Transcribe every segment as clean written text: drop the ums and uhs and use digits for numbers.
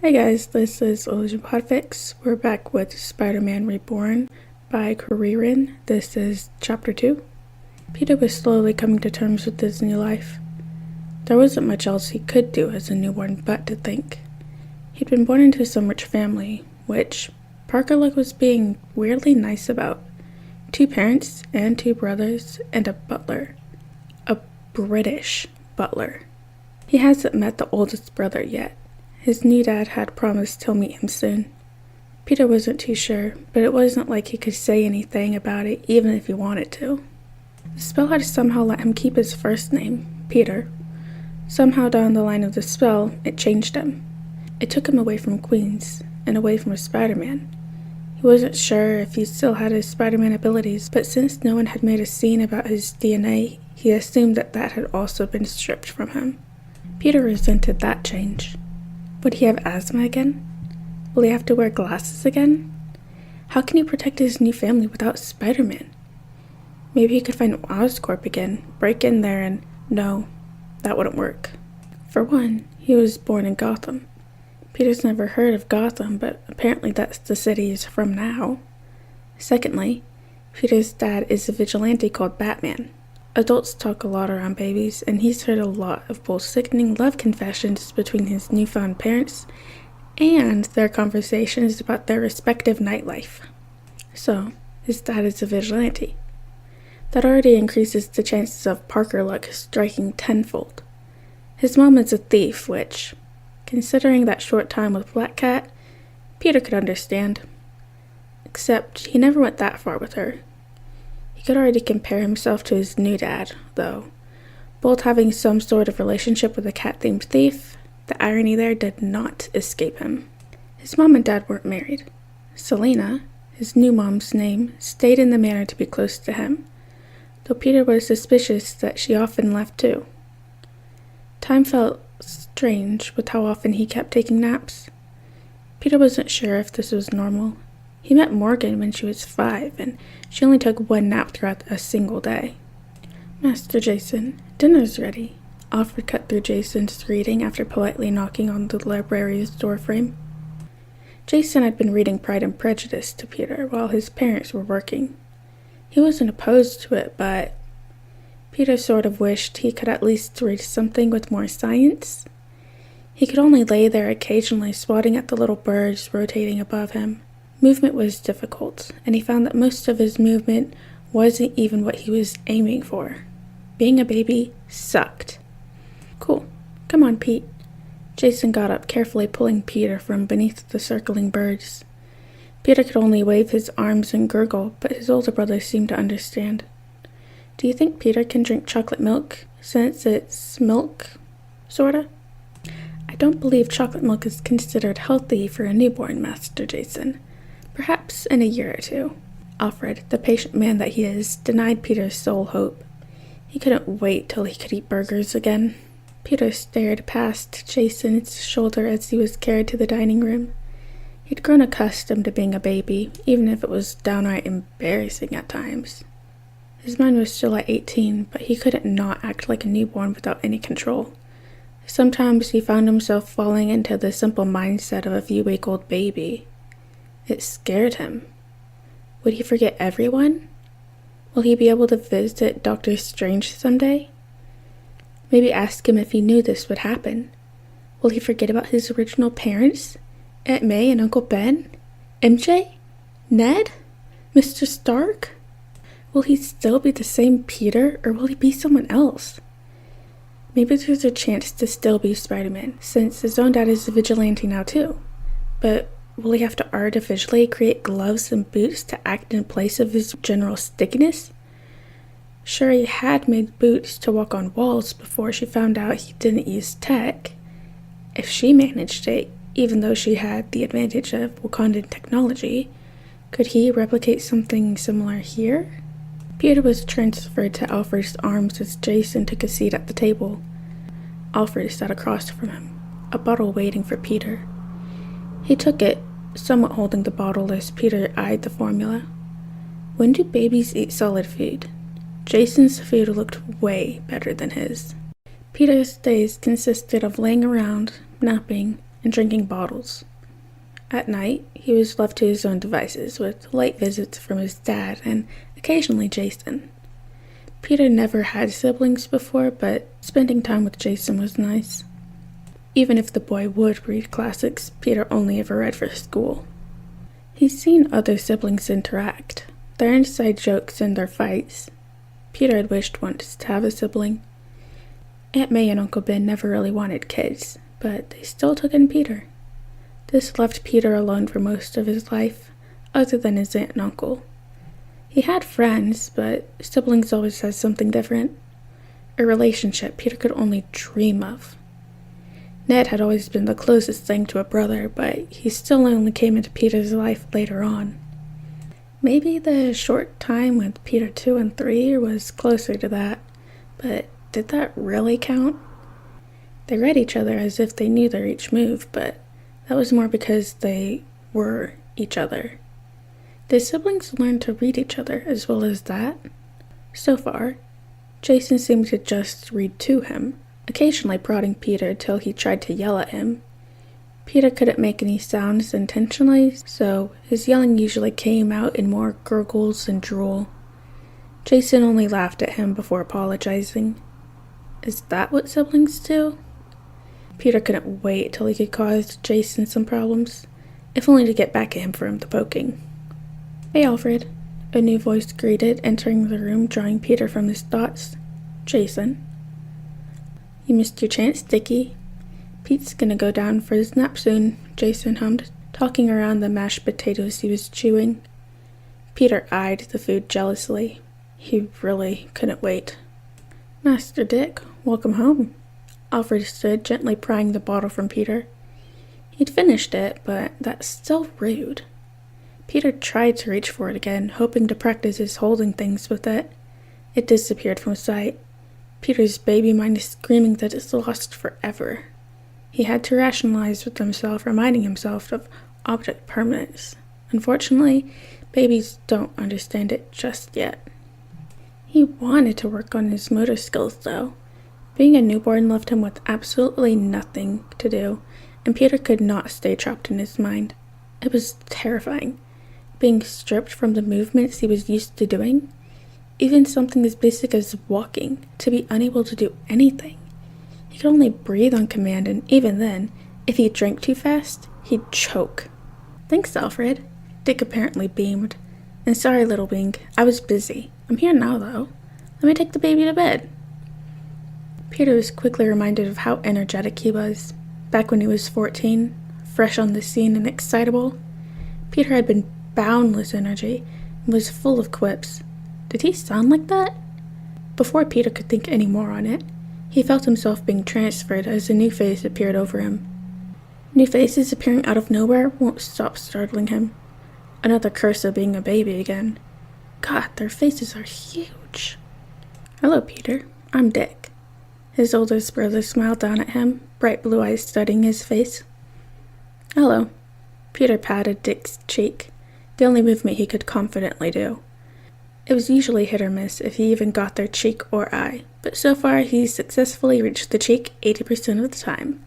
Hey guys, this is Podfics. We're back with Spider-Man Reborn by Reborn. This is Chapter 2. Peter was slowly coming to terms with his new life. There wasn't much else he could do as a newborn but to think. He'd been born into some rich family, which Parker Luck was being weirdly nice about. 2 parents and 2 brothers and a butler. A British butler. He hasn't met the oldest brother yet. His new dad had promised he'll meet him soon. Peter wasn't too sure, but it wasn't like he could say anything about it even if he wanted to. The spell had somehow let him keep his first name, Peter. Somehow down the line of the spell, it changed him. It took him away from Queens, and away from Spider-Man. He wasn't sure if he still had his Spider-Man abilities, but since no one had made a scene about his DNA, he assumed that had also been stripped from him. Peter resented that change. Would he have asthma again? Will he have to wear glasses again? How can he protect his new family without Spider-Man? Maybe he could find Oscorp again, break in there and... No, that wouldn't work. For one, he was born in Gotham. Peter's never heard of Gotham, but apparently that's the city he's from now. Secondly, Peter's dad is a vigilante called Batman. Adults talk a lot around babies, and he's heard a lot of both sickening love confessions between his newfound parents and their conversations about their respective nightlife. So, his dad is a vigilante. That already increases the chances of Parker Luck striking tenfold. His mom is a thief, which, considering that short time with Black Cat, Peter could understand. Except he never went that far with her. He could already compare himself to his new dad, though. Both having some sort of relationship with a cat-themed thief, the irony there did not escape him. His mom and dad weren't married. Selena, his new mom's name, stayed in the manor to be close to him, though Peter was suspicious that she often left too. Time felt strange with how often he kept taking naps. Peter wasn't sure if this was normal. He met Morgan when she was 5, and she only took 1 nap throughout a single day. "Master Jason, dinner's ready," Alfred cut through Jason's reading after politely knocking on the library's doorframe. Jason had been reading Pride and Prejudice to Peter while his parents were working. He wasn't opposed to it, but Peter sort of wished he could at least read something with more science. He could only lay there occasionally swatting at the little birds rotating above him. Movement was difficult, and he found that most of his movement wasn't even what he was aiming for. Being a baby sucked. "Cool. Come on, Pete." Jason got up, carefully pulling Peter from beneath the circling birds. Peter could only wave his arms and gurgle, but his older brother seemed to understand. "Do you think Peter can drink chocolate milk, since it's milk, sorta?" "I don't believe chocolate milk is considered healthy for a newborn, Master Jason. Perhaps in a year or 2. Alfred, the patient man that he is, denied Peter's sole hope. He couldn't wait till he could eat burgers again. Peter stared past Jason's shoulder as he was carried to the dining room. He'd grown accustomed to being a baby, even if it was downright embarrassing at times. His mind was still at 18, but he couldn't not act like a newborn without any control. Sometimes he found himself falling into the simple mindset of a few-week-old baby. It scared him. Would he forget everyone? Will he be able to visit Dr. Strange someday? Maybe ask him if he knew this would happen. Will he forget about his original parents? Aunt May and Uncle Ben? MJ? Ned? Mr. Stark? Will he still be the same Peter, or will he be someone else? Maybe there's a chance to still be Spider-Man, since his own dad is a vigilante now too. But will he have to artificially create gloves and boots to act in place of his general stickiness? Sure, he had made boots to walk on walls before she found out he didn't use tech. If she managed it, even though she had the advantage of Wakandan technology, could he replicate something similar here? Peter was transferred to Alfred's arms as Jason took a seat at the table. Alfred sat across from him, a bottle waiting for Peter. He took it, somewhat holding the bottle as Peter eyed the formula. When do babies eat solid food? Jason's food looked way better than his. Peter's days consisted of laying around, napping, and drinking bottles. At night, he was left to his own devices, with late visits from his dad and occasionally Jason. Peter never had siblings before, but spending time with Jason was nice. Even if the boy would read classics, Peter only ever read for school. He's seen other siblings interact, their inside jokes and their fights. Peter had wished once to have a sibling. Aunt May and Uncle Ben never really wanted kids, but they still took in Peter. This left Peter alone for most of his life, other than his aunt and uncle. He had friends, but siblings always has something different. A relationship Peter could only dream of. Ned had always been the closest thing to a brother, but he still only came into Peter's life later on. Maybe the short time with Peter 2 and 3 was closer to that, but did that really count? They read each other as if they knew their each move, but that was more because they were each other. Did siblings learn to read each other as well as that? So far, Jason seemed to just read to him, occasionally prodding Peter till he tried to yell at him. Peter couldn't make any sounds intentionally, so his yelling usually came out in more gurgles and drool. Jason only laughed at him before apologizing. Is that what siblings do? Peter couldn't wait till he could cause Jason some problems, if only to get back at him for the poking. "Hey, Alfred," a new voice greeted, entering the room, drawing Peter from his thoughts. "Jason." "You missed your chance, Dickie. Pete's gonna go down for his nap soon," Jason hummed, talking around the mashed potatoes he was chewing. Peter eyed the food jealously. He really couldn't wait. "Master Dick, welcome home." Alfred stood, gently prying the bottle from Peter. He'd finished it, but that's still rude. Peter tried to reach for it again, hoping to practice his holding things with it. It disappeared from sight. Peter's baby mind is screaming that it's lost forever. He had to rationalize with himself, reminding himself of object permanence. Unfortunately, babies don't understand it just yet. He wanted to work on his motor skills, though. Being a newborn left him with absolutely nothing to do, and Peter could not stay trapped in his mind. It was terrifying. Being stripped from the movements he was used to doing, even something as basic as walking, to be unable to do anything. He could only breathe on command, and even then, if he drank too fast, he'd choke. "Thanks, Alfred." Dick apparently beamed. "And sorry, little wing, I was busy. I'm here now, though. Let me take the baby to bed." Peter was quickly reminded of how energetic he was. Back when he was 14, fresh on the scene and excitable, Peter had been boundless energy and was full of quips. Did he sound like that? Before Peter could think any more on it, he felt himself being transferred as a new face appeared over him. New faces appearing out of nowhere won't stop startling him. Another curse of being a baby again. God, their faces are huge. "Hello, Peter. I'm Dick." His oldest brother smiled down at him, bright blue eyes studying his face. "Hello." Peter patted Dick's cheek, the only movement he could confidently do. It was usually hit or miss if he even got their cheek or eye, but so far he successfully reached the cheek 80% of the time.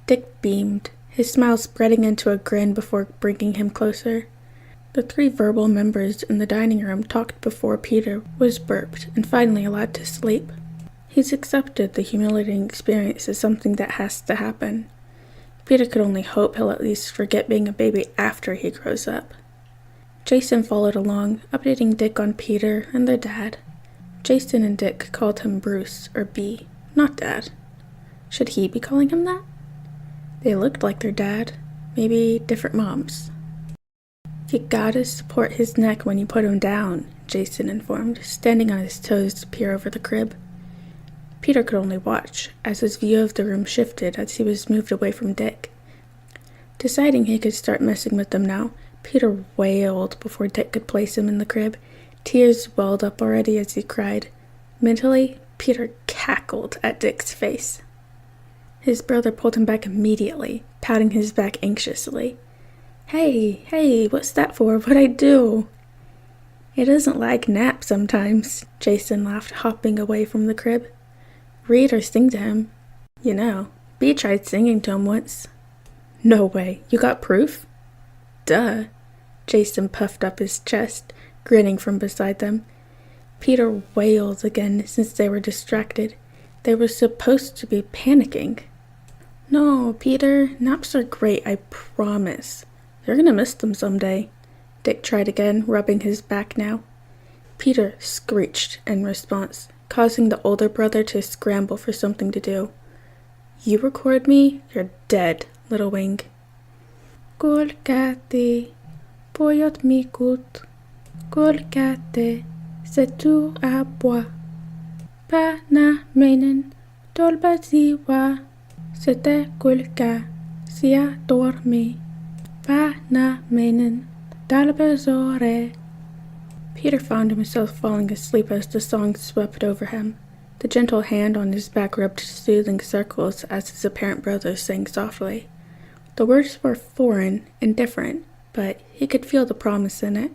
Dick beamed, his smile spreading into a grin before bringing him closer. The 3 verbal members in the dining room talked before Peter was burped and finally allowed to sleep. He's accepted the humiliating experience as something that has to happen. Peter could only hope he'll at least forget being a baby after he grows up. Jason followed along, updating Dick on Peter and their dad. Jason and Dick called him Bruce, or B, not Dad. Should he be calling him that? They looked like their dad, maybe different moms. "You gotta support his neck when you put him down," Jason informed, standing on his toes to peer over the crib. Peter could only watch, as his view of the room shifted as he was moved away from Dick. Deciding he could start messing with them now, Peter wailed before Dick could place him in the crib. Tears welled up already as he cried. Mentally, Peter cackled at Dick's face. His brother pulled him back immediately, patting his back anxiously. Hey, what's that for? What'd I do?" "He doesn't like naps sometimes," Jason laughed, hopping away from the crib. "Read or sing to him. You know, B tried singing to him once." No way, you got proof? Duh. Jason puffed up his chest, grinning from beside them. Peter wailed again since they were distracted. They were supposed to be panicking. No, Peter, naps are great, I promise. You're gonna miss them someday. Dick tried again, rubbing his back now. Peter screeched in response, causing the older brother to scramble for something to do. You record me? You're dead, little wing. Golgate, poyot mikut. Golgate, c'est tout à bois. Pa na menen, dolbaziwa. C'était golga, si a dormi. Pa na menen, dalbazore. Peter found himself falling asleep as the song swept over him. The gentle hand on his back rubbed soothing circles as his apparent brother sang softly. The words were foreign and different, but he could feel the promise in it.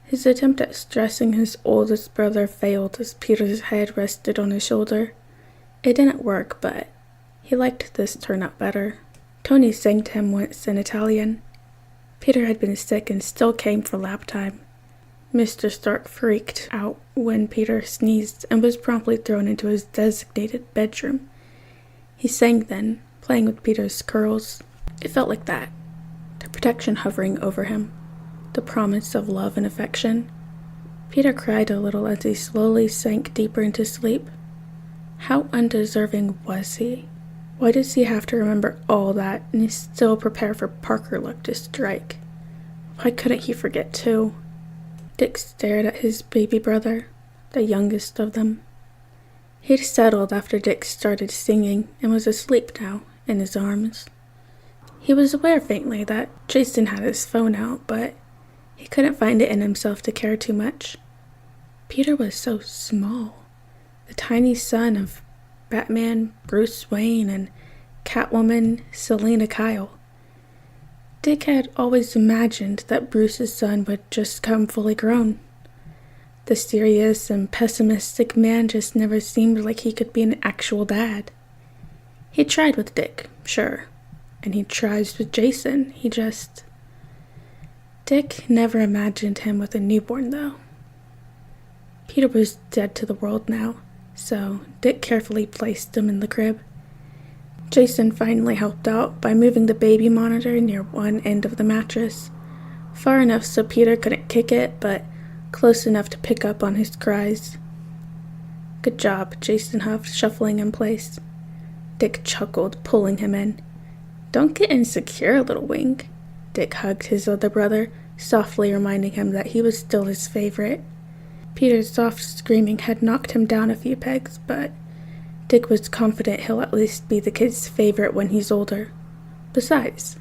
His attempt at stressing his oldest brother failed as Peter's head rested on his shoulder. It didn't work, but he liked this turn out better. Tony sang to him once in Italian. Peter had been sick and still came for lap time. Mr. Stark freaked out when Peter sneezed and was promptly thrown into his designated bedroom. He sang then, playing with Peter's curls. It felt like that, the protection hovering over him, the promise of love and affection. Peter cried a little as he slowly sank deeper into sleep. How undeserving was he? Why does he have to remember all that and still prepare for Parker luck to strike? Why couldn't he forget too? Dick stared at his baby brother, the youngest of them. He'd settled after Dick started singing and was asleep now in his arms. He was aware faintly that Jason had his phone out, but he couldn't find it in himself to care too much. Peter was so small, the tiny son of Batman, Bruce Wayne, and Catwoman, Selina Kyle. Dick had always imagined that Bruce's son would just come fully grown. The serious and pessimistic man just never seemed like he could be an actual dad. He tried with Dick, sure, and he tries with Jason, Dick never imagined him with a newborn, though. Peter was dead to the world now, so Dick carefully placed him in the crib. Jason finally helped out by moving the baby monitor near one end of the mattress, far enough so Peter couldn't kick it, but close enough to pick up on his cries. Good job, Jason huffed, shuffling in place. Dick chuckled, pulling him in. Don't get insecure, little wing. Dick hugged his other brother, softly reminding him that he was still his favorite. Peter's soft screaming had knocked him down a few pegs, but Dick was confident he'll at least be the kid's favorite when he's older. Besides,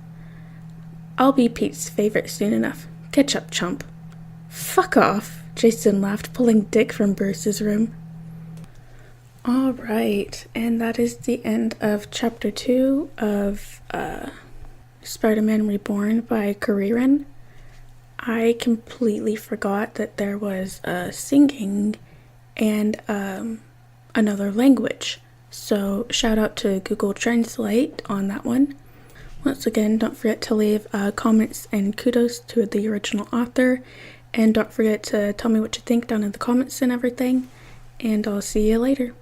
I'll be Pete's favorite soon enough. Catch up, chump. Fuck off, Jason laughed, pulling Dick from Bruce's room. Alright, and that is the end of Chapter 2 of Spider-Man Reborn by Kuririn. I completely forgot that there was singing and another language. So shout out to Google Translate on that one. Once again, don't forget to leave comments and kudos to the original author. And don't forget to tell me what you think down in the comments and everything. And I'll see you later.